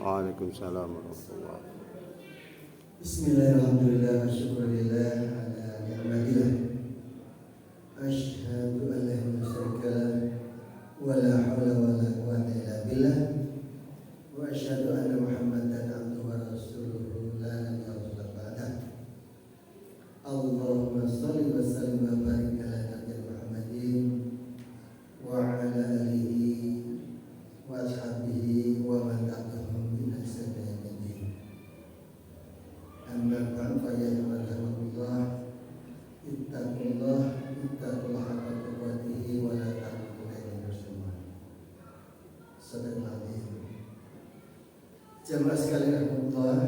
Waalaikumsalam warahmatullahi. Bismillahirrahmanirrahim. Syukurillah ala ni'matillah. Asyhadu an la ilaha illallah wa la haula wa la quwwata illa billah. Wa asyhadu anna Muhammadan abduhu wa rasuluhu la nabiyya ba'dah. Allahumma shalli wa sallim wa barik ala nabiyyina Muhammadin wa ala alihi wa ashabihi wa man tabi'ahum bi ihsan ila yaumil. Amma ba'd fa ya rahmatullah. Ittaqullah haqqa tuqatih wa la tamutunna illa muslimin. Sadaqallahu. Jamaah sekalian rahmatullah,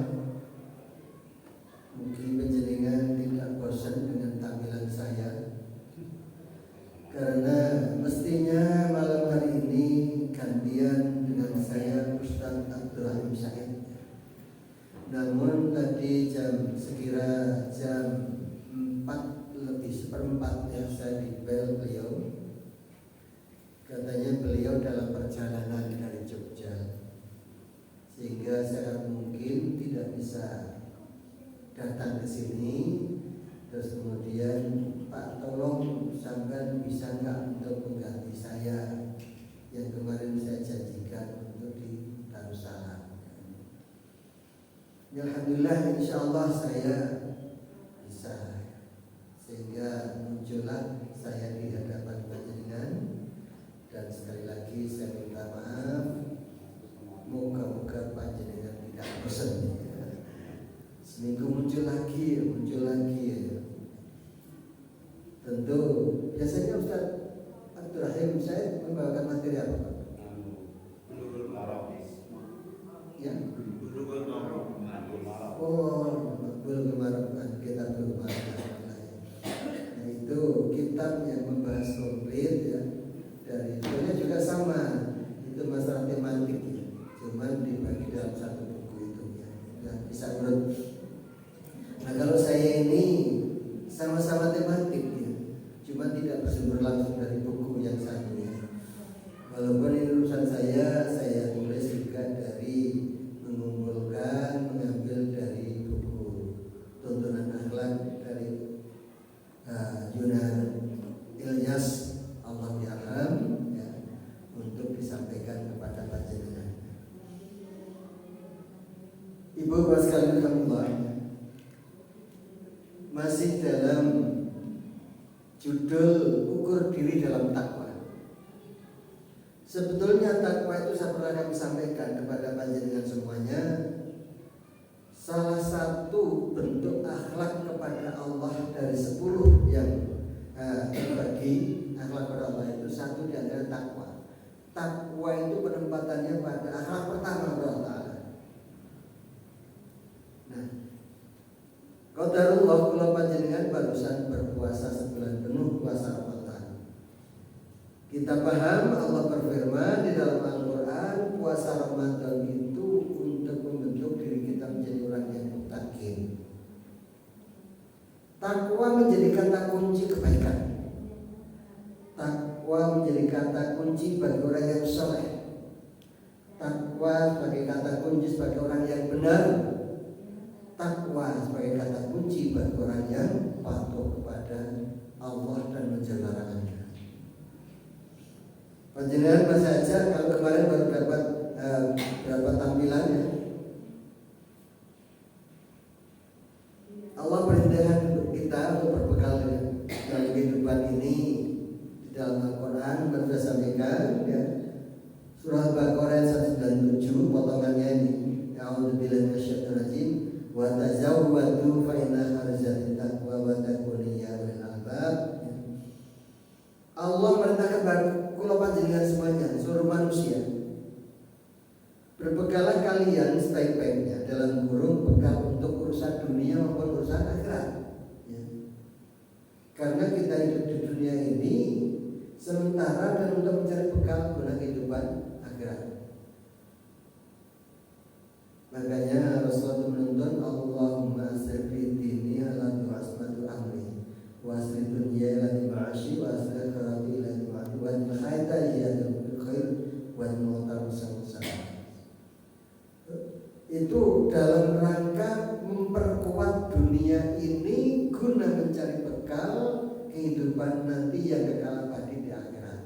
mungkin penjenengan tidak bosan dengan tampilan saya, karena mestinya malam hari ini gantian dengan saya Ustaz Abdurrahim Said. Namun tadi sekira jam 4:04 ya, saya dibel beliau. Katanya beliau dalam perjalanan dari Jogja, sehingga saya mungkin tidak bisa datang ke sini. Terus kemudian, Pak, tolong sampai bisa nggak untuk mengganti saya yang kemarin saya janjikan untuk di Darussalam. Alhamdulillah, insya Allah saya bisa, sehingga muncullah saya di hadapan panjenengan. Dan sekali lagi saya minta maaf, moga-moga panjenengan tidak bosan ya. Seminggu muncul lagi ya. Tentu biasanya Ustaz Abdurrahim saya membawakan materi apa, Pak? Ya. Oh, Makbul Marab, kita berubah. Nah, itu kitab yang membahas komplit ya. Dari itu juga sama, itu masalah tematik ya. Cuman dibagi dalam satu buku itu ya. Dan bisa urut. Nah, kalau saya ini sama-sama tematik ya, cuma tidak bersumber langsung dari buku yang satu ya. Walaupun ini urusan saya tulis juga dari mengambil dari buku tuntunan akhlak dari Yunan Ilyas Allah yarham ya, untuk disampaikan kepada panjenengan. Ibu bapak sekalian alhamdulillah, masih dalam judul ukur diri dalam takwa. Sebetulnya takwa itu saya pernah kami sampaikan kepada panjenengan semuanya. Salah satu bentuk akhlak kepada Allah dari 10 yang terbagi akhlak kepada Allah itu, satu di antara takwa. Takwa itu penempatannya pada akhlak pertama kepada Allah. Nah, qadarullah kula panjenengan barusan berpuasa sebulan penuh, puasa Ramadan. Kita paham Allah berfirman di dalam Al-Quran, puasa Ramadan itu untuk membentuk diri kita menjadi orang yang muttaqin. Takwa menjadi kata kunci kebaikan. Takwa menjadi kata kunci bagi orang yang saleh. Takwa sebagai kata kunci sebagai orang yang benar. Takwa sebagai kata kunci bagi orang yang patuh kepada Allah dan menjaga larangannya. Panjenengan bahasa saja kalau kemarin baru dapat berapa tampilannya. Allah perintahkan untuk kita untuk berbekal dalam kehidupan ini di dalam Al-Quran. Baru saya sampaikan ya, surah Al-Baqarah 197 potongannya ini. A'udzubillahi minasyaitonir rajim. Wa tazawwadu fa inna khairaz taqwa wa taqulil albab. Allah merintahkan kula panjenengan semuanya, seluruh manusia, berbekalah kalian sebaik-baiknya, dalam kurung bekal untuk urusan dunia maupun urusan akhirat ya. Karena kita hidup di dunia ini sementara dan untuk mencari bekal guna kehidupan akhirat. Makanya Rasulullah menuntun Allahumma asrif fi dini ala tu'asmatu amri wa asrif dunya ila ma'ashi wa asrif kharati ila ma'ati wa al-khaita ila khair wa al-mu'tar musawwasa. itu dalam rangka memperkuat dunia ini guna mencari bekal kehidupan nanti yang kekal abadi di akhirat.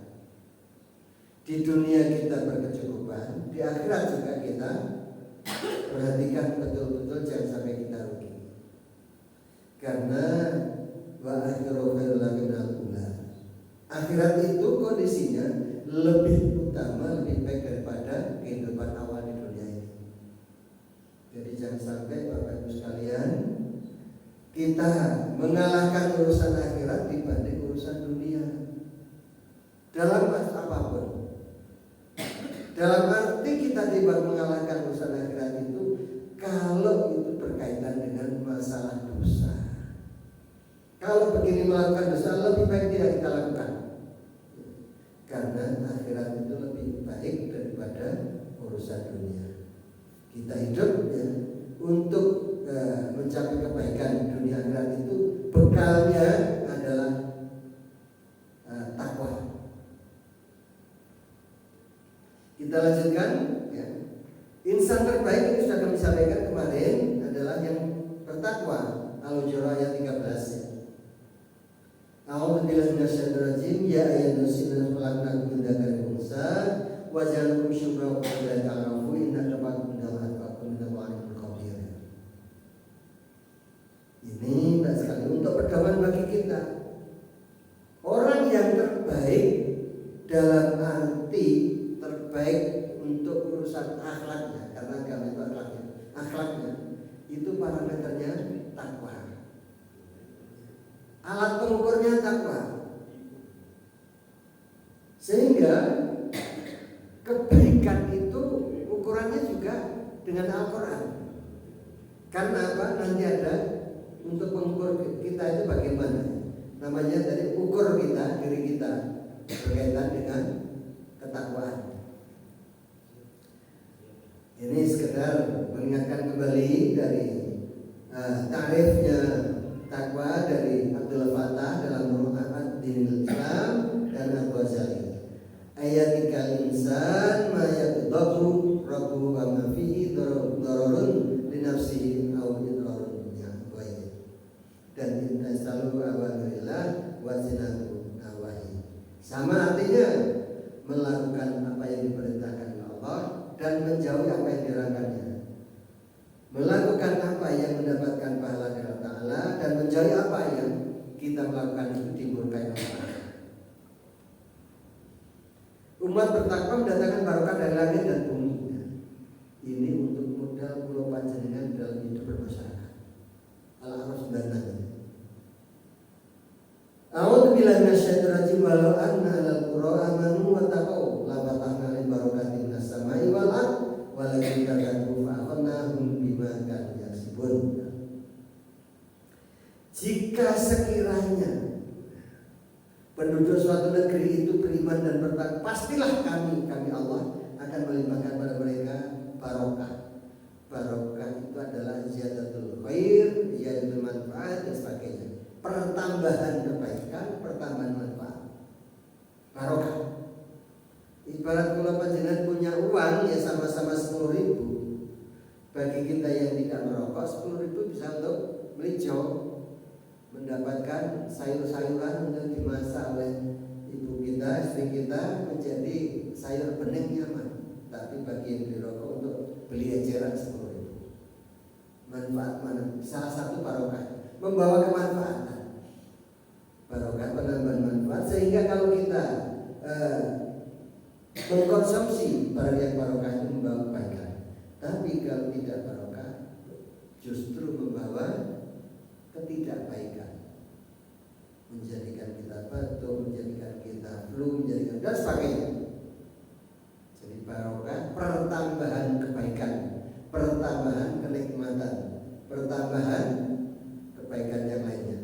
Di dunia kita berkecukupan, di akhirat juga kita perhatikan betul-betul jangan sampai kita rugi. Karena wa akhiru khairul laka minal ula. Akhirat itu kondisinya lebih utama, lebih baik daripada kehidupan awal di dunia ini. Jadi jangan sampai Bapak Ibu sekalian kita mengalahkan urusan akhirat dibanding urusan dunia dalam apapun. Dalam arti kita tidak mengalahkan urusan akhirat itu kalau itu berkaitan dengan masalah dosa. Kalau begini melakukan dosa lebih baik tidak kita lakukan, karena akhirat itu lebih baik daripada urusan dunia. Kita hidup ya untuk mencapai kebaikan dunia akhirat itu bekalnya adalah takwa. Kita lanjutkan ya. Insan terbaik yang sudah kami sampaikan kemarin adalah yang bertakwa. Al-Hujurat ayat 13 ya. A'udzubillahi minasyaitonir rajim ya ayyuhal ladzina amanu min dzakarin unsa wa ja'alakum syuhada wa qadara ta'lamu inna rabbakum minal atqakum minal alimul khabir. Ini baik sekali untuk pedoman bagi kita. Orang yang terbaik dalam arti terbaik untuk urusan akhlaknya, karena agama itu akhlaknya itu parameternya takwa. Alat pengukurnya takwa. Sehingga kebaikan itu ukurannya juga dengan Al-Quran. Karena apa? Nanti ada untuk mengukur kita itu bagaimana. Namanya dari ukur kita, diri kita berkaitan dengan ketakwaan. Ini sekedar mengingatkan kembali dari tarifnya takwa dari Abdul Fattah dalam Mu'ad Dinil Islam dan Al-Ghazali. Ayat kal insan ma yaqdahu rabbuhu wa ma fihi dararun li nafsihi aw idrarun yaghayr. Dan inna selalu awamirillah wa zinahu nawahi. Sama artinya melakukan apa yang diperintahkan Allah dan menjauhi apa yang dilarangnya. Melakukan apa yang mendapatkan pahala dari Allah Ta'ala dan menjauhi apa yang kita melakukan itu dimurkai Allah. Umat bertakwa mendatangkan barokah dari langit dan bumi. Ini untuk modal pulau panjenengan dalam hidup bermasyarakat. Al-A'raf 96. A'udzubillahi minasyaitonir rajim walau anna alal qura amanu wa taqaw la fatahna alaihim barakatin minas samai wal ard walakin kadzzabu fa akhadnahum bima kanu yaksibun. Jika sekiranya penduduk suatu negeri itu beriman dan bertakwa, pastilah kami Allah akan melimpahkan pada mereka barokah. Barokah itu adalah ziyadatul khair, ziyadatul manfaat dan sebagainya. Pertambahan kebaikan, pertambahan manfaat. Barokah. Ibarat kalau panjenengan punya uang ya sama-sama 10.000. Bagi kita yang tidak merokok 10.000 bisa untuk beli jok, mendapatkan sayur-sayuran untuk dimasak oleh ibu kita, istri kita menjadi sayur bening nyaman. Tapi bagi yang dirokok untuk beli eceran 10.000. Manfaat mana? Salah satu barokah, membawa kemanfaatan. Barokah penambahan manfaat sehingga kalau kita mengkonsumsi barang yang barokah itu membawa kebaikan. Tapi kalau tidak barokah justru membawa ketidakbaikan, menjadikan kita batuk, menjadikan kita flu, menjadikan dan sebagainya. Jadi barokah pertambahan kebaikan, pertambahan kenikmatan, pertambahan kebaikan yang lainnya.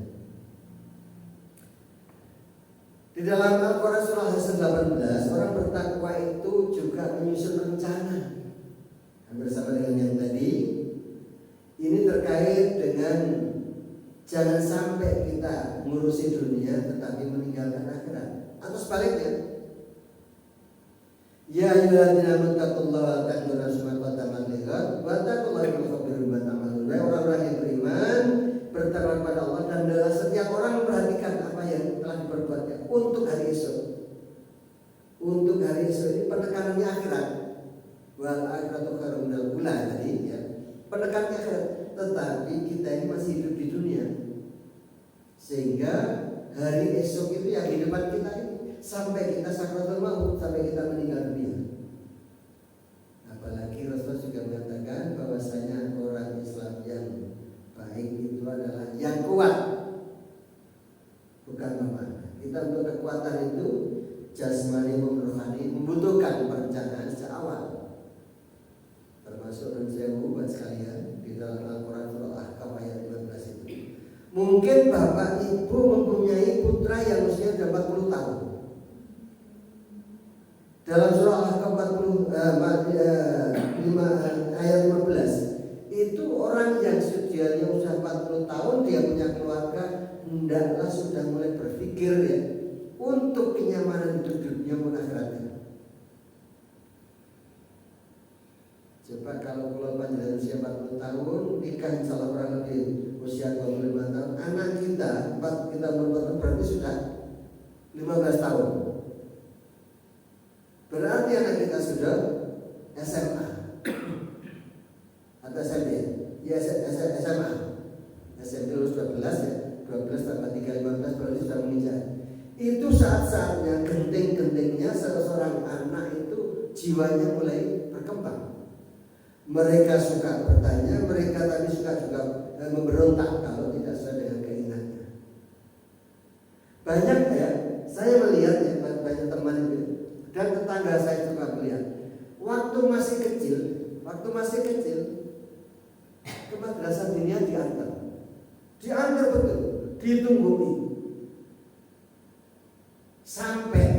Di dalam Al-Quran surah Al-Hasan 18, orang bertakwa itu juga menyusun rencana. Bersama dengan yang tadi, ini terkait dengan jangan sampai kita ngurusi dunia tetapi meninggalkan akhirat. Atau sebaliknya, ya ayyuhalladzina amanu taqullaha wa taqullahu ma qaddamat lighad wa taqullaha akhirat. Wal akhiratu khairum minal ula tadi ya. Pendekatnya akhirat, tetapi kita ini masih hidup di dunia. Sehingga hari esok itu yang di depan kita ini sampai kita sakratul maut, sampai kita meninggal dunia. Apalagi Rasul juga mengatakan bahwasanya orang Islam yang baik itu adalah yang kuat, bukan lemah. Kita untuk kekuatan itu jasmani maupun rohani membutuhkan perencanaan sejak awal. Termasuk Nunsewu buat sekalian di dalam Al-Quran surah Al-Ahqaf ayat 15 itu. Mungkin bapak ibu mempunyai putra yang usia 40 tahun. Dalam surah Al-Ahqaf ayat 15 itu orang yang usianya usia 40 tahun, dia punya keluarga, hendaklah sudah mulai berpikir ya untuk kenyamanan hidup dunia maupun akhiratnya. Coba kalau panjang usia 40 tahun, nikah insyaallah kurang lebih usia 25 tahun, anak kita umur 40 berarti sudah 15 tahun. Berarti anak kita sudah SMA atau SMP. Ya SMA. SMP lulus 12 ya. 12 tambah 3 15 berarti sudah menginjak. Itu saat-saatnya genting-gentingnya seorang anak itu jiwanya mulai berkembang. Mereka suka bertanya, mereka tapi suka juga memberontak kalau tidak sesuai dengan keinginannya. Banyak ya, saya melihat ya banyak teman itu dan tetangga saya juga melihat. Waktu masih kecil ke madrasah diniyah diantar betul, ditunggui sampai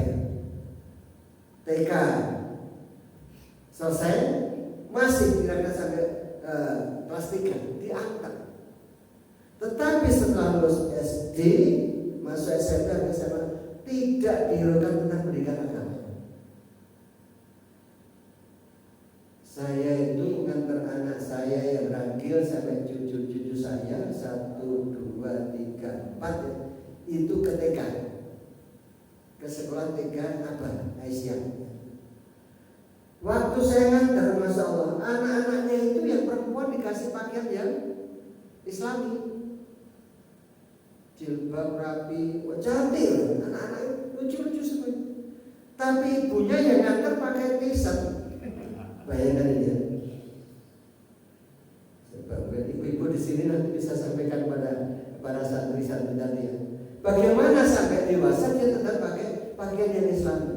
TK selesai, masih kira-kira sampai kelas 3 diantar. Tetapi setelah lulus SD, masuk SMP dan SMA, tidak dihiraukan tentang pendidikan agama. Saya itu mengantar anak saya yang ragil sampai cucu-cucu saya 1, 2, 3, 4 ya, itu ke TK, ke sekolah TK Aisyah. Waktu saya ngantar, masya Allah, anak-anaknya itu yang perempuan dikasih pakaian yang Islami, jilbab rapi, cantik, anak-anak lucu-lucu semua. Tapi ibunya yang ngantar pakai t-shirt. Bayangkan ini ya. Sebab ibu-ibu di sini nanti bisa sampaikan kepada santri-santri tadi ya. Bagaimana sampai dewasa dia tetap pakai pakaian yang Islami.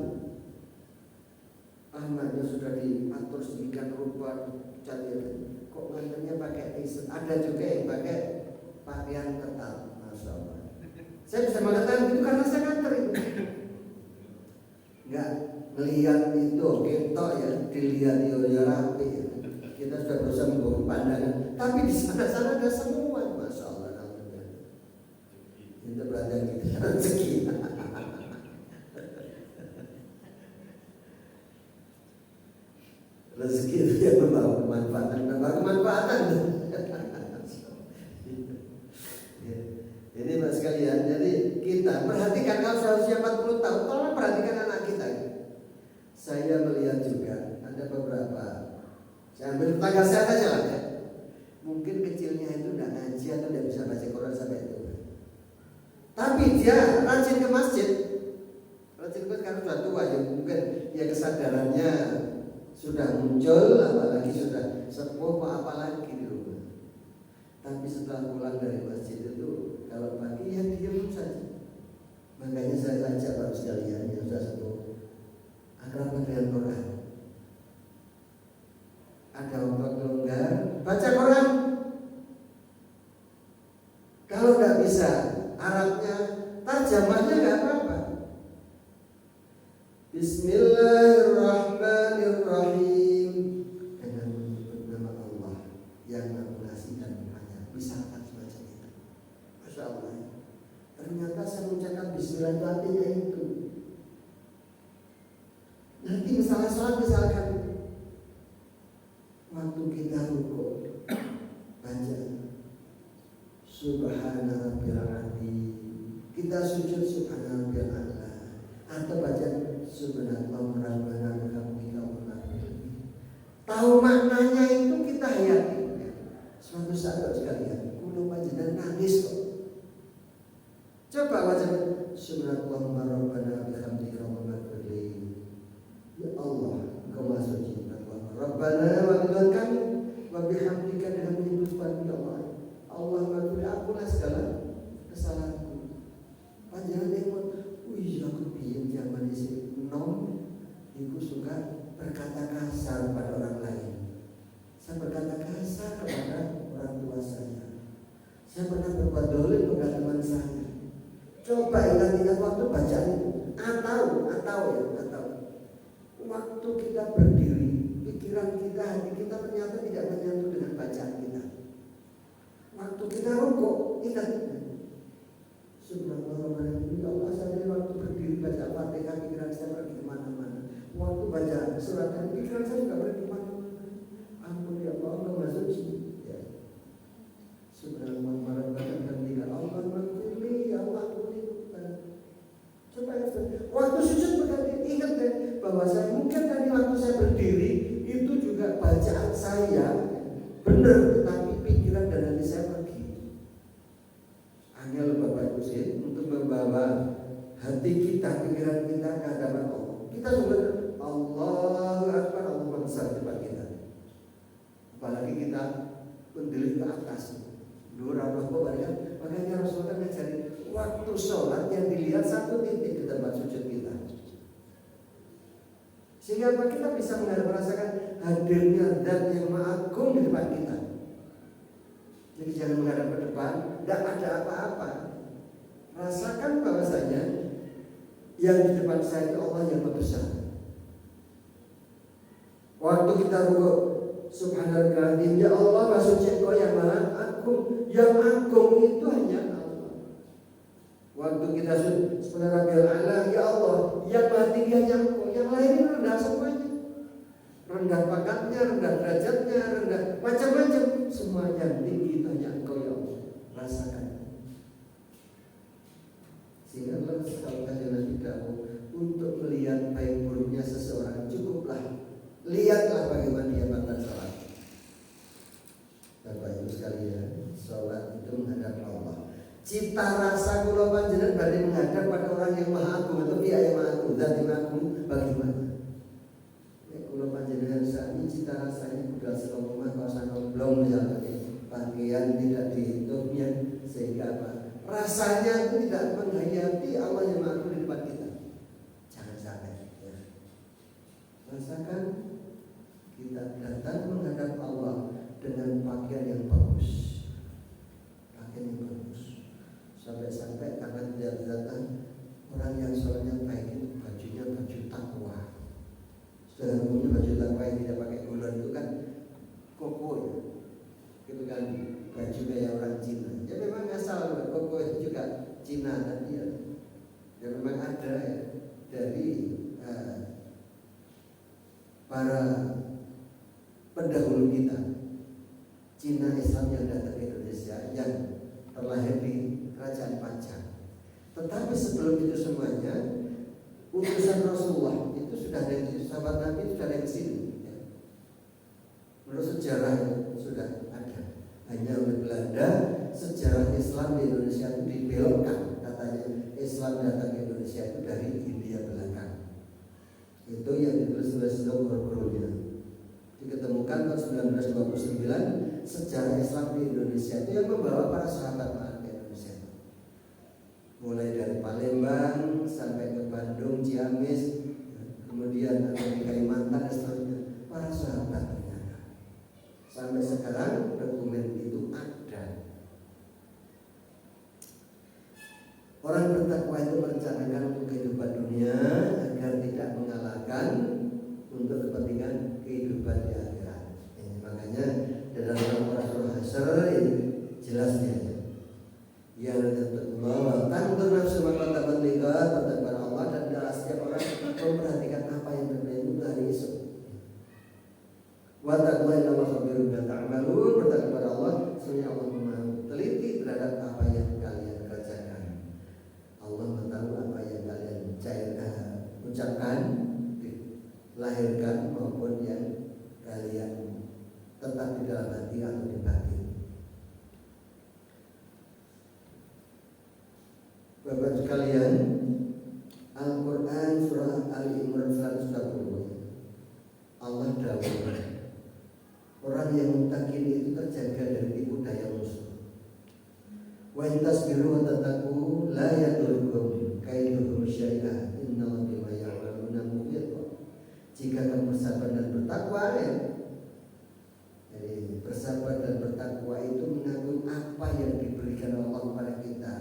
Anaknya sudah diatur sedemikian rupa, cantik. Kok ngantarnya pakai t-shirt? Ada juga yang pakai pakaian ketat, masya Allah. Saya bisa mengatakan itu karena saya ngantar itu. Enggak melihat itu ketok ya, dilihat ya rapi ya. Kita sudah berusaha membangun pandangan, tapi di sana ada semua, masya Allah. Itu berarti kita rezeki. Rezeki itu yang membawa kemanfaatan. Ini mas sekalian, jadi kita perhatikan kalau usia 40 tahun, tolong perhatikan anak kita. Saya melihat juga ada beberapa, saya ambil tetangga saya saja lah ya. Mungkin kecilnya itu tidak ngaji atau tidak bisa baca Quran sampai itu. Tapi dia rajin ke masjid. Karena sudah tua ya, mungkin ya kesadarannya sudah muncul, apalagi sudah sepuh, apalagi di rumah. Tapi setelah pulang dari masjid itu, kalau pagi ya diam saja. Makanya saya ajak baru sekalian yang sudah sepuh, akrab dengan Quran. Ada waktu longgar, baca Quran. Kalau nggak bisa Arabnya, terjemahnya nggak apa-apa. Bismillahirrahmanirrahim. Dengan menyebut nama Allah yang Maha Pengasih dan Penyayang. Misalkan semacam itu. Masya Allah. Ternyata saya mengucapkan Bismillah itu artinya itu. Nanti misalnya sholat, misalkan waktu kita rukuk, baca Subhana Rabbil Azim. Kita sujud Subhana Rabbil A'la. Atau baca Subhanallah Rabbana wa bihamdihi wa Rabbana wa Tuhan kami wa bihamdika, dengan menyebutkan ya Allah, Allah maafkan akulah segala kesalahanku. Panjenengan yang wih aku biyen zaman isih nom iku suka berkata kasar pada orang lain. Saya berkata kasar kepada orang tua saya. Saya pernah berbuat dolim kepada teman saya. Coba ingat-ingat waktu bacaan itu. Atau waktu kita berdiri, pikiran kita, hati kita ternyata tidak menyatu dengan bacaan kita. Waktu kita rukuk, ingat. Subhanallah, ya Allah, saya waktu berdiri baca Fatihah, pikiran saya pergi kemana-mana. Waktu baca surat dan pikiran saya juga pergi kemana-mana. Ampun ya Allah, masuk sini. Ya. Subhanallah, alhamdulillah, Allah maghfirli, ya Allah ampuni. Coba waktu sujud berarti ingat deh bahwa saya mungkin tadi waktu saya berdiri itu juga bacaan saya benar, tetapi pikiran dan hati saya pergi. Hanya Bapak Ibu sih untuk membawa hati kita, pikiran kita ke hadapan Allah. Kita sebenarnya Allahu Akbar, Allahu besar di depan kita. Apalagi kita mendelik ke atas. Makanya Rasulullah ngajari waktu sholat yang dilihat satu titik di tempat sujud kita. Sehingga kita bisa merasakan hadirnya zat yang maha agung di depan kita. Jadi jangan menghadap ke depan, tidak ada apa-apa. Rasakan bahwasanya yang di depan saya itu Allah yang besar. Waktu kita rukuk, subhanallah, ya Allah, maksudnya Engkau yang maha agung. Yang agung itu hanya Allah. Waktu kita subhanallah, ya Allah, yang maha tinggi hanya Engkau. Yang lain itu rendah semuanya. Rendah pangkatnya, rendah derajatnya, rendah macam-macam. Semua yang tinggi itu hanya Engkau ya Allah. Rasakan. Sehingga kalau kajian kita untuk melihat baik buruknya seseorang, cukuplah lihatlah bagaimana dia bangun sholat. Bapak Ibu sekalian, sholat itu menghadap Allah. Cita rasa kula panjenengan berarti menghadap pada orang yang maha agung atau dia yang maha agung, zat yang agung. Bagaimana? Kula panjenengan saat ini cita rasanya budal selama kawasan oblong misalnya, pakaian tidak dihitungnya, sehingga apa? Rasanya itu tidak menghayati Allah yang maha agung di depan kita. Jangan sampai. Ya. Rasakan kita datang menghadap Allah dengan pakaian yang bagus, pakaian yang bagus, sampai-sampai akan datang orang yang sholatnya baik itu bajunya baju takwa. Secara umumnya baju takwa yang tidak pakai gulon itu kan koko ya, itu kan baju kayak orang Cina. Ya memang asal koko itu juga Cina tadi ya. Ya memang ada ya dari para pendahulu kita, Cina Islam yang datang ke Indonesia, yang terlahir di Kerajaan Pajang. Tetapi sebelum itu semuanya, utusan Rasulullah itu sudah ada, sahabat Nabi sudah ada di sini. Ya. Menurut sejarah sudah ada. Hanya oleh Belanda sejarah Islam di Indonesia itu dibelokkan. Katanya Islam datang ke Indonesia itu dari Hindia Belanda. Itu yang ditulis oleh Snow-Borbrownya. Diketemukan tahun 1929 sejarah Islam di Indonesia itu yang membawa para sahabat ke Indonesia. Mulai dari Palembang sampai ke Bandung, Ciamis, kemudian di Kalimantan dan seterusnya. Para sahabat ternyata. Sampai sekarang dokumen itu ada. Orang bertakwa itu merencanakan untuk kehidupan dunia agar tidak mengalahkan untuk kepentingan kehidupan di akhirat. Makanya dalam surah Hasyr ini jelasnya. Ya Allah, tantur nafsu maka tabatlikat bertakwa Allah, dan dalam setiap orang memperhatikan apa yang terjadi untuk hari esok. Wa taqwa innallaha khabirun bima ta'malun, bertakwa kepada Allah, sesungguhnya Allah Maha teliti terhadap apa yang kalian kerjakan. Allah mengetahui apa yang kalian ucapkan, lahirkan maupun yang kalian tetap di dalam hati atau di batin. Bapak sekalian, Al-Quran surah Al-Imran 120, Allah dawuh yang muttaqin itu terjaga dari tipu daya musuh. Wa in tasbiru wa tattaqu la yadurrukum kaiduhum syai'an innallaha bima ya'maluna muhit. Jika kamu bersabar dan bertakwa ya. Jadi bersabar dan bertakwa itu mengakui apa yang diberikan Allah kepada kita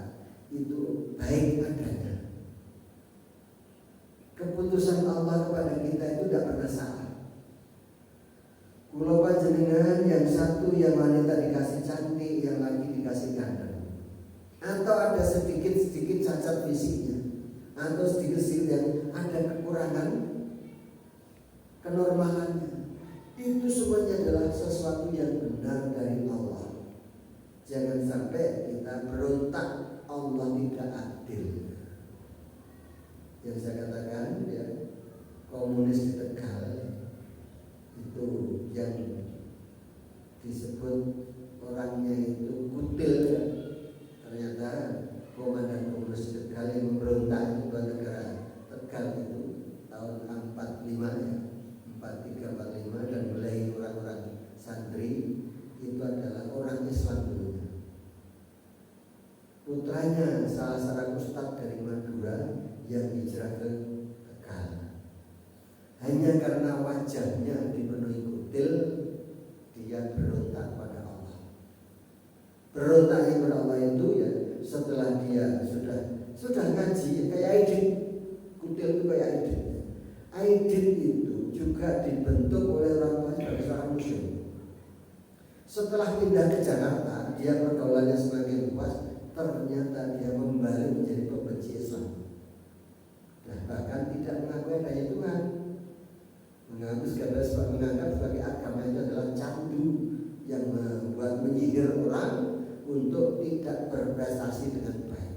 itu baik adanya. Keputusan Allah kepada kita itu tidak pernah salah. Kulo panjenengan yang satu yang wanita dikasih cantik, yang lagi dikasih ganteng, atau ada sedikit cacat fisiknya, atau sedikit yang ada kekurangan kenormalannya, itu semuanya adalah sesuatu yang benar dari Allah. Jangan sampai kita berontak Allah tidak adil. Yang saya katakan ya, komunis di Tegal itu yang disebut orangnya itu kutil ya. Ternyata komandan komunis Tegal yang memberontak itu negara Tegal itu tahun 45 ya, 43-45, dan mulai orang-orang santri itu adalah orang Islam dulunya. Putranya salah seorang ustadz dari Madura yang hijrah ke Tegal. Hanya karena wajahnya dipenuhi kutil, dia berontak pada Allah. Berontaknya kepada Allah itu ya setelah dia sudah ngaji kayak Aidit. Kutil itu kayak Aidit. Aidit itu juga dibentuk oleh orang tua sebagai seorang muslim. Setelah pindah ke Jakarta, dia pergaulannya semakin luas. Ternyata dia kembali menjadi pembenci Islam. Nah, bahkan tidak mengakui adanya Tuhan. Menganggap sebagai agama itu adalah candu yang membuat menyihir orang untuk tidak berprestasi dengan baik.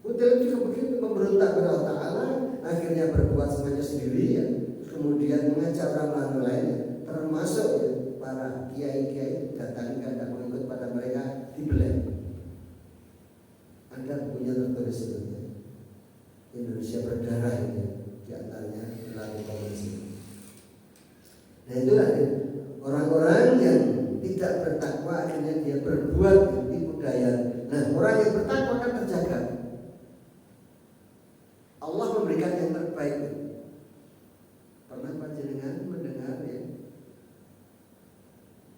Kutil juga begitu, memberontak kepada Allah Ta'ala, akhirnya berbuat semuanya sendiri ya. Kemudian mengajak orang lain, termasuk ya, para kiai-kiai datang karena mengikut pada mereka dibeleng. Ada bukunya tertulis itu ya. Indonesia berdarah ini di antaranya melalui komunis. Nah itulah ya, orang-orang yang tidak bertakwa akhirnya dia berbuat tipu daya. Nah orang yang bertakwa kan terjaga. Allah memberikan yang terbaik. Pernah panjenengan mendengar ya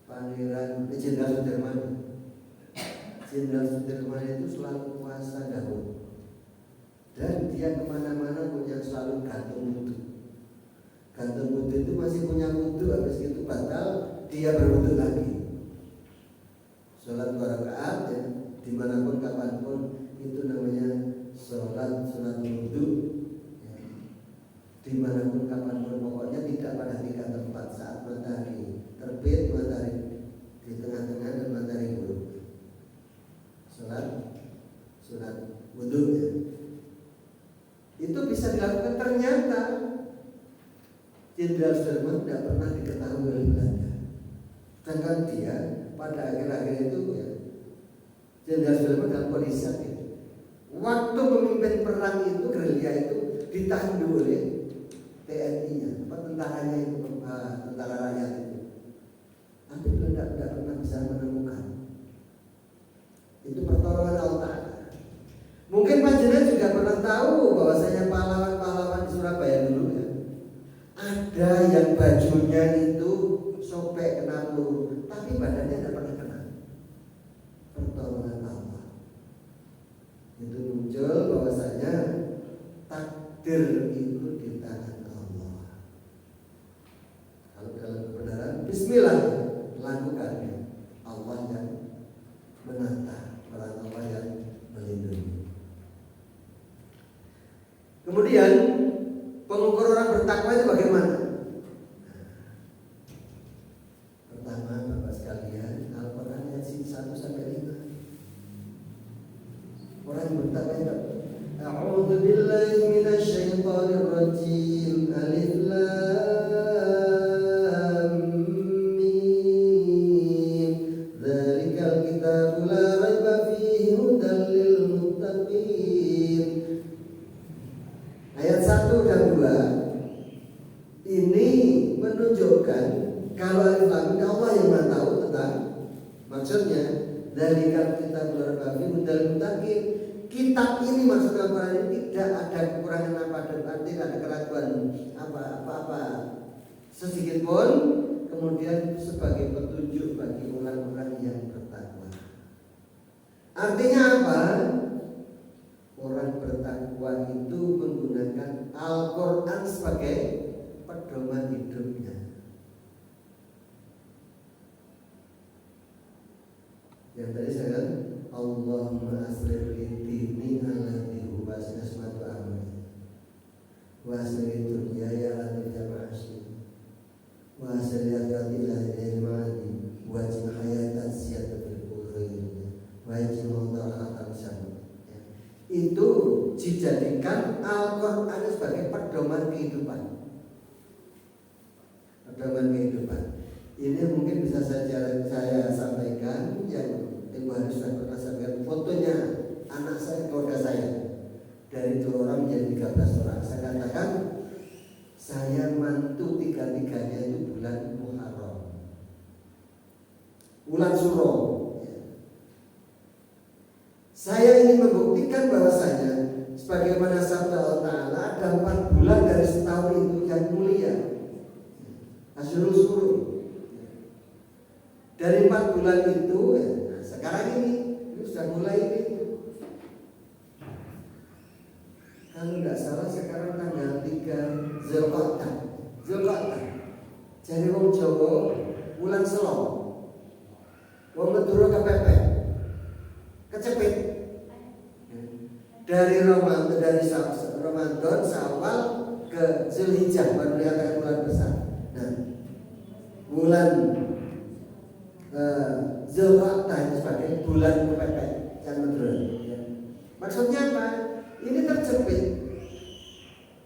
Pangeran Jenderal Sudirman? Jenderal Sudirman itu selalu puasa dahulu. Dan dia kemana-mana punya selalu gantung wudu. Gantung wudu itu masih punya wudu, habis itu batal, dia berwudu lagi. Sholat 2 rakaat ya, dimanapun kapanpun itu namanya sholat sunat wudu ya. Dimanapun kapanpun, pokoknya tidak pada 3 tempat. Saat matahari terbit, matahari di tengah-tengah, dan matahari buruk. Sholat sunat wudu ya. Itu bisa dilakukan. Ternyata Jenderal Sudirman tidak pernah diketahui oleh Belanda. Sedangkan dia pada akhir-akhir itu ya, Jenderal Sudirman dalam kondisi sakit. Waktu memimpin perang itu, gerilya itu ditandu oleh TNI-nya, tentaranya itu, tentara rakyat itu. Tapi Belanda tidak pernah bisa menemukan. Itu pertolongan Allah. Mungkin panjenengan juga pernah tahu bahwasanya pahlawan-pahlawan di Surabaya dulu ya, ada yang bajunya itu sobek kena peluru, tapi badannya tidak pernah kena. Pertolongan Allah. Itu muncul bahwasanya takdir itu di tangan Allah. Kalau dalam kebenaran, Bismillah lakukannya. Allah yang menata, Allah yang melindungi. Kemudian pengukur orang bertakwa itu bagaimana? Pertama, Bapak sekalian, Al-Quran ayat 1-5. Orang yang bertakwa itu A'udzu billahi minasyaitonir rajim. Alif lam mim. Dzalikal kitabu la raiba fihi hudal lil muttaqin. Ayat 1 dan 2 ini menunjukkan Kalau alif lam mim Allah yang Maha tahu tentang maksudnya. Dari kita berarti modal mutakin. Kitab ini maksud Al-Quran ini tidak ada kekurangan apa dan tidak ada keraguan apa sedikit pun. Kemudian sebagai petunjuk bagi orang-orang yang bertakwa. Artinya apa? Orang bertakwa itu menggunakan Al-Quran sebagai pedoman hidupnya. Yang tadi saya katakan Allahumma aslih li dini alladhi huwa asmatu amri wa aslih dunya ya alladhi jama'ashi wa aslih akati la ilaha ma'adi wa jin hayatan siyata fil kubri wa jin mawda'atan syam. Itu dijadikan Al-Quran sebagai pedoman kehidupan. Pedoman kehidupan. Ini mungkin bisa saya sampaikan yang Ibu harus pernah sampaikan fotonya anak saya, keluarga saya dari 2 orang menjadi 13 orang. Saya katakan saya mantu 3-3-nya itu bulan Muharram, bulan Suro. Saya ingin membuktikan bahwasanya sebagaimana sabda Allah Ta'ala ada 4 bulan dari setahun itu yang mulia. Asyurul Suro. Dari 4 bulan itu sekarang ini sudah mulai ini. Kalau tidak salah sekarang tanggal 3 Zulqa'dah. Jadi wong Jawa bulan Selo. Wong Madura kepepet. Kecepit. Dari Ramadan Syawal ke Zulhijjah baru dikatakan bulan besar. Nah, bulan Zulqa'dah sebagai bulan kepepet yang Madura. Maksudnya apa? Ini terjepit.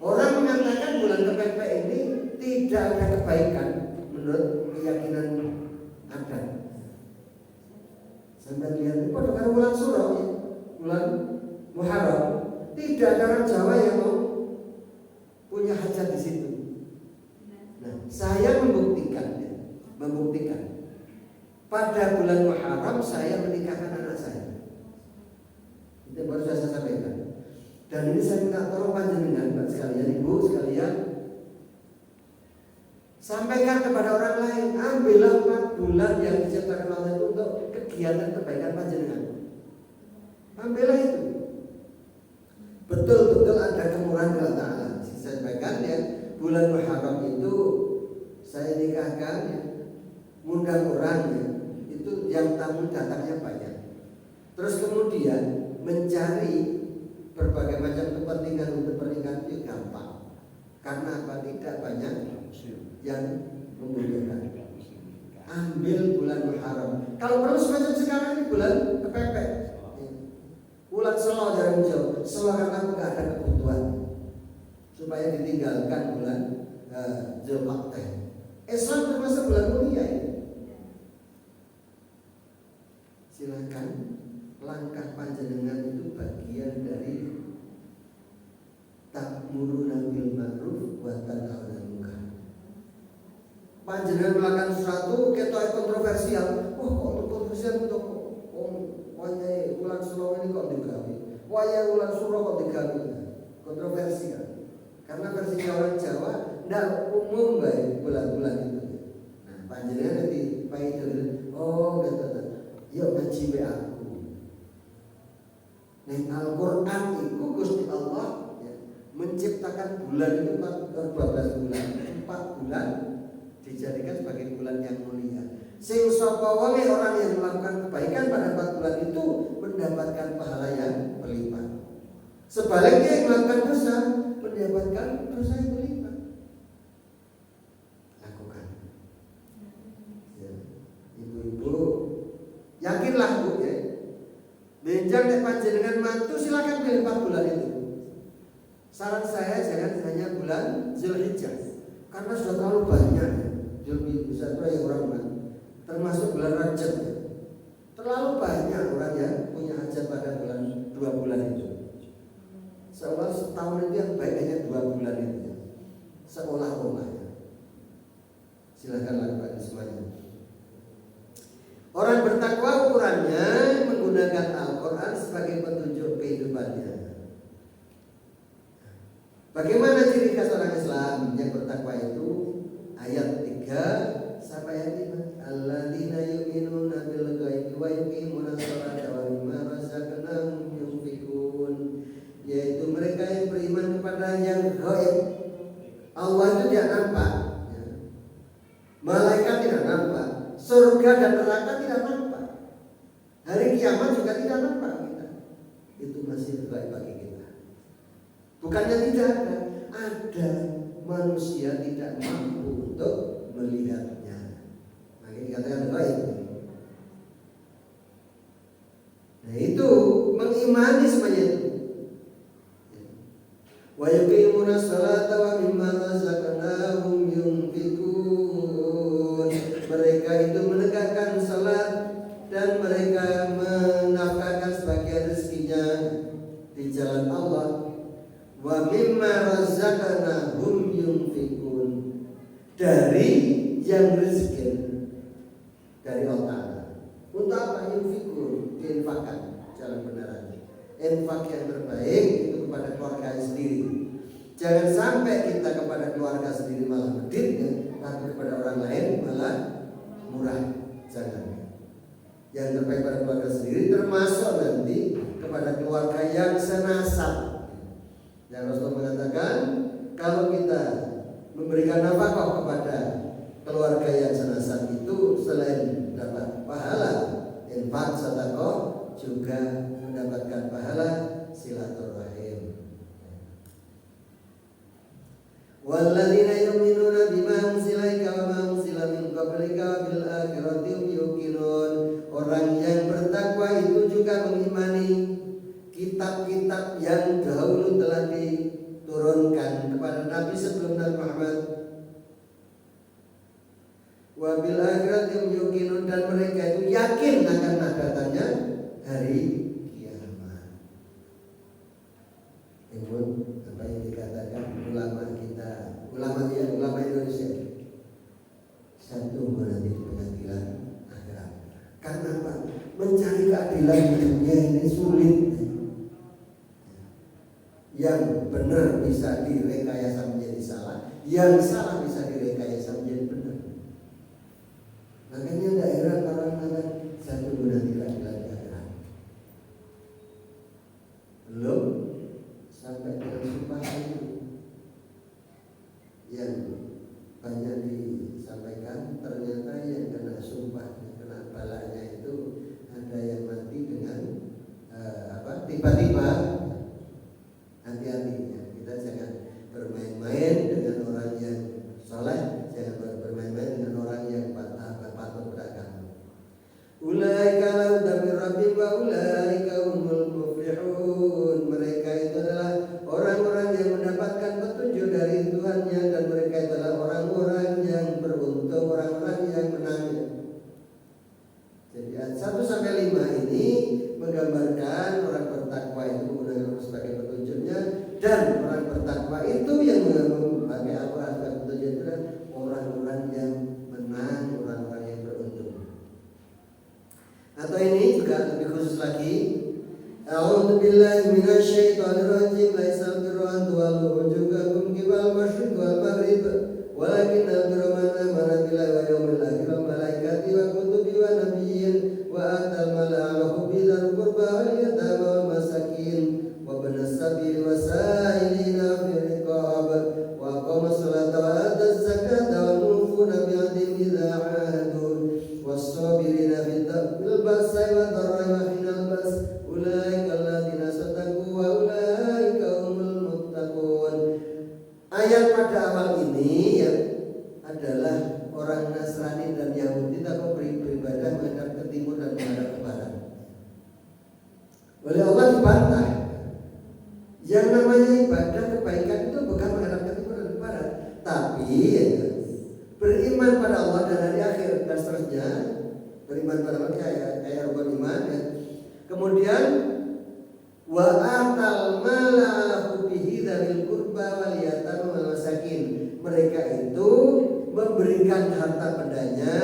Orang mengatakan bulan kepepet ini tidak ada kebaikan menurut keyakinan adat. Sampai lihat ini pada kan bulan Suro, ya? Bulan Muharram. Tidak ada orang Jawa yang mau punya hajat di situ. Nah, saya membuktikan. Pada bulan Muharram saya menikahkan anak saya. Itu baru saya sampaikan. Dan ini saya minta tolong panjenengan Pak sekalian, Ibu sekalian, sampaikan kepada orang lain. Ambillah 4 bulan yang diciptakan Allah itu untuk kegiatan kebaikan panjenengan. Ambillah itu. Betul-betul ada kemurahan Allah Ta'ala. Saya sampaikan ya, bulan Muharram itu saya nikahkan ya, ngundang orang ya. Itu yang tamu datangnya banyak. Terus kemudian mencari berbagai macam kepentingan untuk pernikahan itu gampang. Karena apa? Tidak banyak yang membutuhkan. Ambil bulan Muharram. Kalau perlu semacam sekarang ini bulan kepepet. Bulan Selo jalan jauh. Selo karena aku gak ada kebutuhan. Supaya ditinggalkan bulan Zulqa'dah. Islam termasuk bulan mulia ini. Silakan langkah panjenengan itu bagian dari ta'muruna bil ma'ruf wa tanhauna 'anil munkar. Panjenengan melakukan sesuatu ketok kontroversial. Kok kontroversial untuk wayai bulan Suro ini kok digawe? Wayai bulan Suro kok digawe? Kontroversi kan? Karena versi orang Jawa tidak umum baik bulan-bulan itu. Nah, panjenengan nanti Pak itu, oh gitu. Yuk ngaji aku. Neng Al-Quran itu Gusti Allah ya, menciptakan bulan itu 12 bulan, 4 bulan dijadikan sebagai bulan yang mulia. Sing sapa wae orang yang melakukan kebaikan pada 4 bulan itu mendapatkan pahala yang berlipat. Sebaliknya yang melakukan dosa mendapatkan dosa yang berlipat. Lakukan. Ya. Ibu-ibu yakinlah Bu ya. Benjang nek panjenengan mantu silakan pilih 4 bulan itu. Saran saya jangan hanya bulan Zulhijjah karena sudah terlalu banyak. Zulhijjah itu yang orang kan. Termasuk bulan Rajab. Terlalu banyak orang yang punya hajat pada bulan 2 bulan itu. Seolah setahun itu yang baiknya 2 bulan itu. Seolah-olah. Silakan lakukan. Orang bertakwa ukurannya menggunakan Al-Quran sebagai petunjuk kehidupannya. Bagaimana ciri khas orang Islam yang bertakwa itu? Ayat 3 sampai ayat 5. Alladzina yu'minuna bil ghaibi wa yuqimuna sholata wa mimma razaqnahum yunfiqun. Yaitu mereka yang beriman kepada yang gaib. Allah itu tidak nampak, ya. Malaikat tidak nampak, surga dan neraka tidak nampak, hari kiamat juga tidak nampak kita. Itu masih gaib bagi kita. Bukannya tidak ada manusia tidak mampu untuk melihatnya. Makanya dikatakan gaib. Nah itu mengimani semuanya itu. Wa yuqimuna sholata wa mimma razaqnahum yunfiqun. Mereka itu menegakkan salat dan mereka menafkahkan sebagian rezekinya di jalan Allah. Wa mimma razaqnahum yunfiqun. Dari yang rezeki dari Allah. Untuk apa yunfiqun? Diinfakkan jalan benaran. Infak yang terbaik itu kepada keluarga sendiri. Jangan sampai kita kepada keluarga sendiri malah medit, ya, tapi kepada orang lain malah murah. Jangan. Yang terbaik pada keluarga sendiri termasuk nanti kepada keluarga yang senasab. Yang Rasul mengatakan kalau kita memberikan nafkah kepada keluarga yang senasab itu selain dapat pahala infak sedekah juga mendapatkan pahala silaturahim. Walladzina yu'minuna bima unzila ilaika wa ma unzila min qablika bil akhirati hum yuqinun. Orang yang bertakwa itu juga mengimani kitab-kitab yang dahulu telah diturunkan kepada Nabi sebelum Nabi Muhammad. Wa bil akhirati hum yuqinun, dan mereka itu yakin akan datangnya hari kiamat. Itu apa yang dikatakan ulama kita, ulama Indonesia, satu menanti pengadilan akhirat. Karena apa? Mencari keadilan di dunia ini sulit. Yang benar bisa direkayasa menjadi salah, yang salah bisa direkayasa menjadi benar. Makanya daerah orang mengatakan satu menanti keadilan di akhirat. Belum sampai ke sumpah itu yang banyak disampaikan, ternyata yang kena sumpah, kena balanya itu ada yang mati dengan tiba-tiba. Hati-hati ya, kita jangan bermain-main dengan orang yang soleh, jangan bermain-main dengan orang yang patut beragama. Ulaika lahum min rabbihim wa ulaika humul muflihun. Mereka itu adalah orang-orang yang mendapatkan petunjuk dari Tuhannya, dan mereka itu adalah orang-orang yang beruntung, orang-orang yang menang. Jadi ayat 1 sampai 5 ini menggambarkan orang bertakwa itu menggunakan Allah sebagai petunjuknya, dan orang bertakwa itu yang memakai Allah sebagai petunjuk itu adalah orang-orang yang menang, orang-orang yang beruntung. Atau ini juga lebih khusus lagi, a'udzu billahi minasyaitonir rajim. Laisal birru an tuwallu wujuhakum qibala masyriq wal maghrib, walakinnal birra man amana billahi wal yawmil akhir wal malaikati wa kutubi wa nabiyyin wa atal mala ala hubbi dzil qurba wal yatama wal masakin wa ibnas sabil wasailina fil riqab wa aqamus salata wa ataz zakata wal mufuna bi ahdihim idza ahadu was-sabirina bil ba'sa'i wad dharra'i wa hinal ba's ulaika alladziina sadaqu wa ulaika humul muttaqun. Ayat pada awal ini ya adalah orang Nasrani dan Yahudi tak beribadah menghadap ke timur dan menghadap ke barat. Oleh Allah dibantah. Yang namanya ibadah kebaikan itu bukan menghadap ke timur dan ke barat, tapi ya, beriman pada Allah dan hari akhir dan seterusnya. Beriman pada Allah kayak rukun iman ya. Kemudian wa atal mala ala hubbihi dzil qurba wal yatama wal masakin. Mereka itu memberikan harta padanya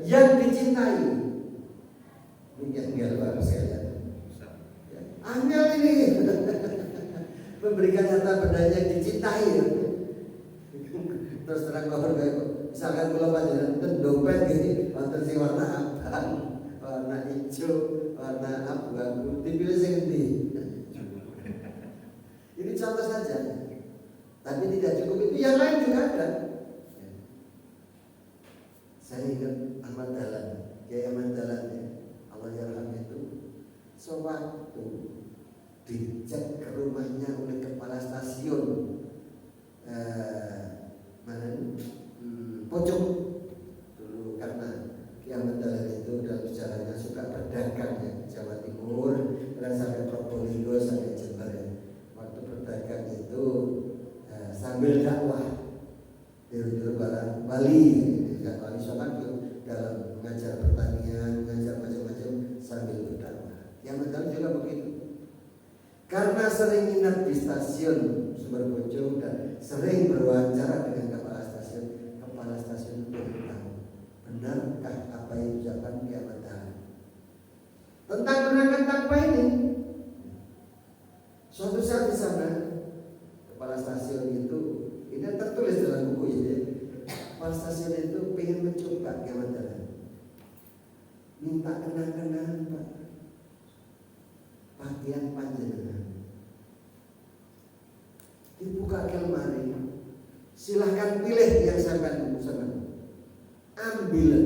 yang dicintai angel Bapak sekalian. Ya, angel ini memberikan harta benda yang dicintai ya. Terus terang Bapak misalkan kalau panjenengan dompet gitu, wonten sing warna abang, warna hijau, warna abu-abu, dipilih sing endi? Ini contoh saja. Tapi tidak cukup itu, yang lain juga ada. Saya ingat Ahmad Dahlan, Kiai Ahmad Dahlan ya, Allah yarham itu, sewaktu dicek ke rumahnya oleh kepala stasiun Pojok dulu, karena Kiai Ahmad Dahlan itu dalam sejarahnya suka berdagang ya, Jawa Timur, dan sampai Probolinggo sampai Jember ya. Waktu berdagang itu sambil dakwah di barang Bali, Bali soalnya dalam mengajar pertanian, mengajar macam-macam sambil berdakwah. Yang betul juga begitu. Karena sering ingat di stasiun Sumber Bojong dan sering berwawancara dengan kepala stasiun itu tahu benarkah apa yang diucapkan Kiai Ahmad Dahlan tentang gerakan takwa ini. Suatu saat di sana kepala stasiun itu, ini tertulis dalam buku ini, kepala stasiun itu pengen mencoba Kiai Ahmad Dahlan, minta kenang-kenangan Pak, pakaian panjenengan, dibuka ke lemari, silahkan pilih yang sampai ambil.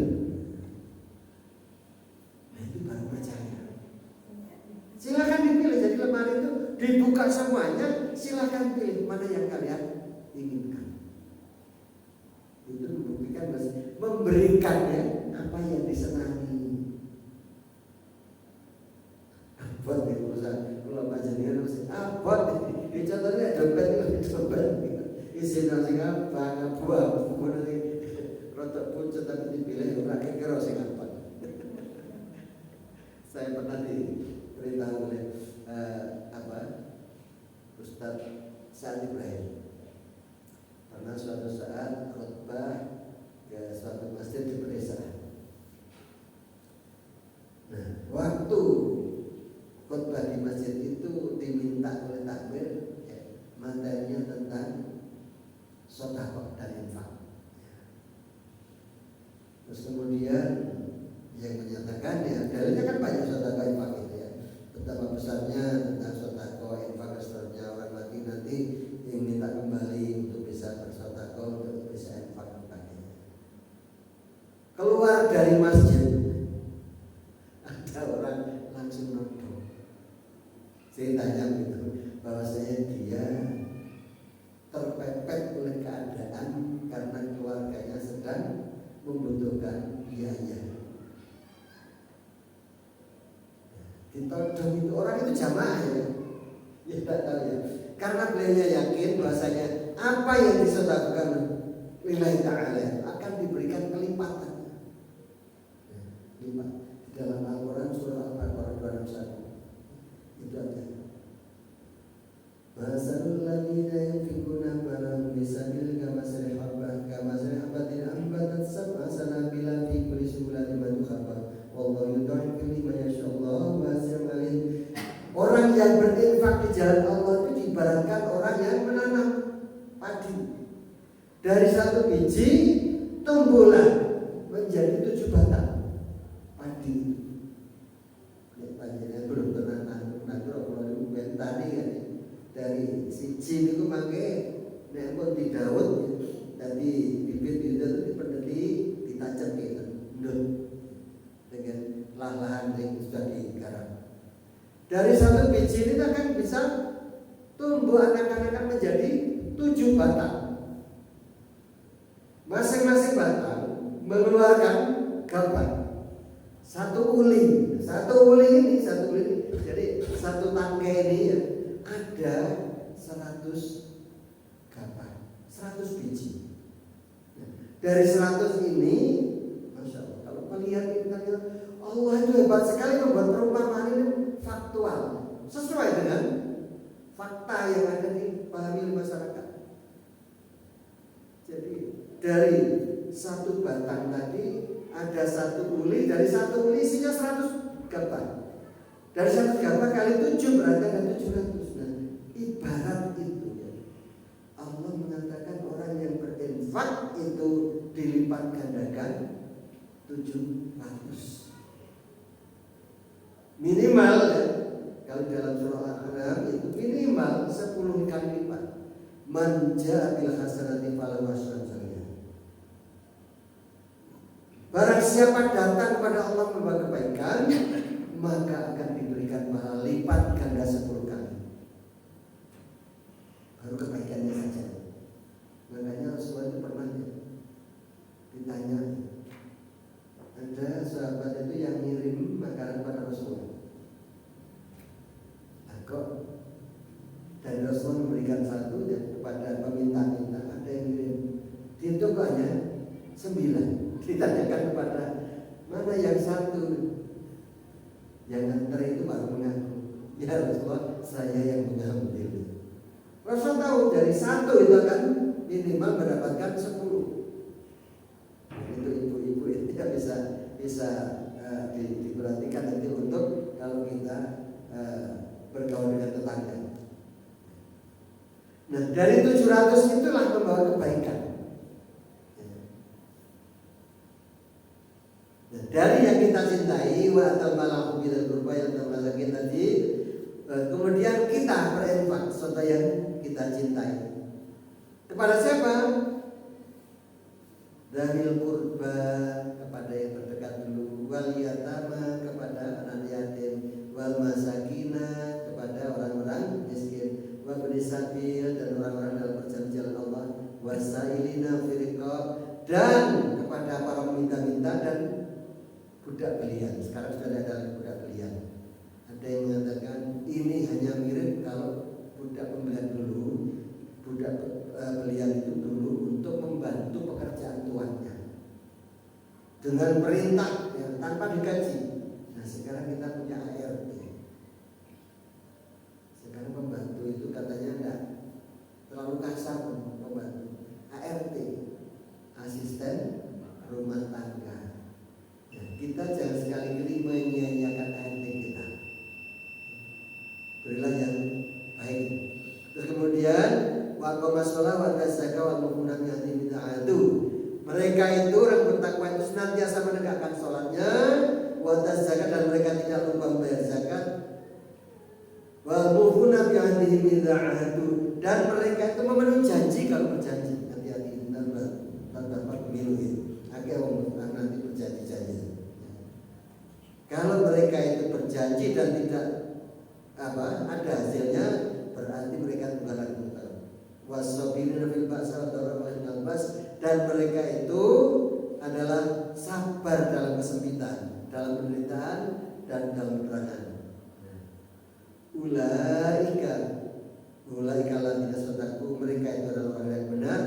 Nah itu baru percaya. Silahkan dipilih, jadi lemari itu dibuka semuanya, silahkan pilih mana yang kalian inginkan. Itu membuktikan memberikannya apa yang disenangi. Abot di perusahaan, kalau panjenengan mesti abot. Ini contohnya dompet isi nasi apa buah kemudian ini rotok pucet tapi dipilih orang kira sing apa. Saya pernah diberitahu oleh Ustaz Sa'ad Ibrahim, karena suatu saat khutbah ke suatu masjid di pedesaan. Nah, waktu khutbah di masjid itu diminta oleh takmir materinya tentang sedekah dan infak. Terus kemudian yang menyatakan ya, dalilnya kan banyak sedekah infak itu ya. Betapa besarnya tentang sedekah infak, seterusnya orang mati nanti yang minta kembali untuk bisa bersedekah, untuk bisa infak sebagainya. Keluar dari masjid ada orang langsung nodong. Ceritanya gitu, bahwasanya dia terpepet oleh keadaan karena keluarganya sedang membutuhkan biaya. Ditodong itu orang itu jamaah ya, tidak tahu ya. Karena beliau yakin bahwasanya apa yang disedekahkan lillahi ta'ala akan diberikan kelipatan. Lipat di dalam Al-Quran surah Al-Baqarah 261 itu ada. Masalul ladzina yunfiquna amwalahum fisabilillah kamasali habatin ambatat sab'a sanabila fi kulli sunbulatin mi'atu habah wallahu yudha'ifu liman yasha'u wallahu wasi'un 'alim. Orang yang berinfak di jalan Allah itu diibaratkan orang yang menanam padi. Dari satu biji tumbuhlah menjadi 7 batang padi. Panjenengan belum pernah nandur kalau tani kan. Dari siji niku mangke nek pun didaud dadi bibit itu dipendeti ditacem gitu ndut dengan lahan yang sudah digarap. Dari satu biji ini akan bisa tumbuh anak-anak menjadi 7 batang. Masing-masing batang mengeluarkan gambar satu uli ini. Jadi satu tangkai ini ya, ada 100 gabah, 100 biji. Dari 100 ini, Masya Allah, kalau melihat ini Allah itu hebat sekali membuat perumpamaan ini faktual, sesuai dengan fakta yang ada dipahami oleh masyarakat. Jadi dari satu batang tadi ada satu uli, dari satu uli isinya 100 gabah. Dari 1 gabah kali 7 berarti ada 700. Nah, ibarat itu ya. Allah mengatakan orang yang berinfak itu dilipat gandakan 700. Minimal ya. Kalau dalam surah Al-An'am itu minimal 10 kali lipat. Man jaa bil hasanati falahu asyru amsalha. Barang siapa datang kepada Allah membawa kebaikan, maka akan diberikan pahala lipat ganda 10 kali. Baru kebaikannya saja. Makanya Rasulullah itu pernah ditanya, ada sahabat itu yang ngirim makanan pada Rasulullah. Kok dan Rasulullah memberikan satu ya, kepada peminta-minta, ada yang ngirim. Di tokonya 9. Ditanyakan kepada mana yang 1? Yang antar itu baru mengaku, ya Rasulullah, saya yang mengambil. Rasul tahu dari 1 itu akan minimal mendapatkan 10. Itu ibu-ibu itu ya bisa diperhatikan nanti untuk kalau kita bergaul dengan tetangga. Nah, dari 700 itulah membawa kebaikan. Nah, dari yang kita cintai wa atal malahu bil qurba yang telah kita tadi, kemudian kita berinfak sesuatu yang kita cintai. Kepada siapa? Dzil qurba, kepada yang terdekat dulu, wal yatama, kepada anak yatim, wal masakina, kepada orang-orang miskin, wa ibnis sabil, dan orang-orang dalam perjalanan Allah, wasailina fil riqab, dan kepada para peminta-minta dan budak belian. Sekarang sudah ada budak belian. Ada yang mengatakan ini hanya mirip kalau budak pembelian dulu, budak belian itu dulu untuk membantu pekerjaan tuannya dengan perintah ya, tanpa digaji. Nah, sekarang kita punya ART. Sekarang pembantu itu katanya enggak terlalu kasar pembantu. ART, asisten rumah tangga. Kita jangan sekali-kali menyia-nyiakan ART kita. Berilah yang baik. Terus kemudian wa qama shalah wa zakah wa mu'minun ya'ti bid'atu. Mereka itu orang bertakwa itu senantiasa menegakkan salatnya, wa zakah, dan mereka tidak lupa membayar zakat. Wa mu'minun ya'ti bid'atu, dan mereka itu memenuhi janji kalau berjanji. Hati-hati tanpa pemilu itu. Akhirnya orang nanti berjanji-janji. Kalau mereka itu berjanji dan tidak ada hasilnya, berarti mereka bukan mutar. Wasabirina fil ba'sa wal bas, dan mereka itu adalah sabar dalam kesempitan, dalam penderitaan dan dalam peperangan. Ulaika alladzina sadaqu, mereka itu adalah orang yang benar,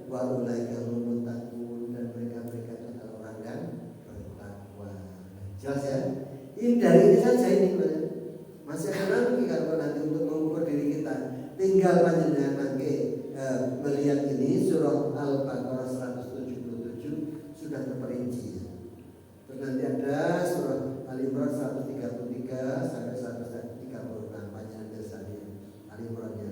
wa ulaika humul muttaqun, dan mereka itu adalah orang yang bertakwa. Jelas ya? Ini dari ini saja ini masih ada lagi kalau nanti untuk mengukur diri kita. Tinggal panjenengan nanti melihat ini surah Al-Baqarah 177 sudah terperinci. Terus nanti ada surah Al-Imran 133 sampai 136 panjang dasarnya Al-Imrannya.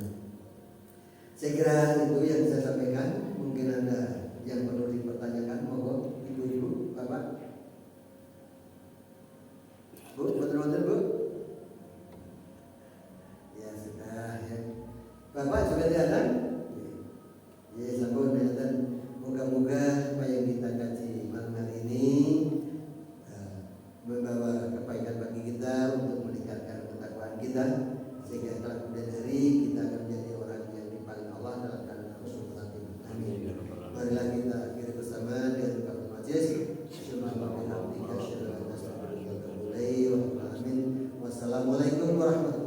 Saya kira itu yang saya sampaikan. Mungkin ada yang perlu dipertanyakan, monggo ibu-ibu, bapak. Bu, betul-betul Bu? Ya sudah ya. Bapak juga datang? Ya, sampun datang. Moga-moga apa yang kita kaji malam hari ini membawa kebaikan bagi kita untuk meningkatkan ketakwaan kita, sehingga kelak kemudian hari kita akan menjadi orang yang dipanggil Allah dalam keadaan husnul khatimah. Amin. Marilah kita akhiri bersama dengan kafatul majlis. Wassalamualaikum warahmatullahi wabarakatuh.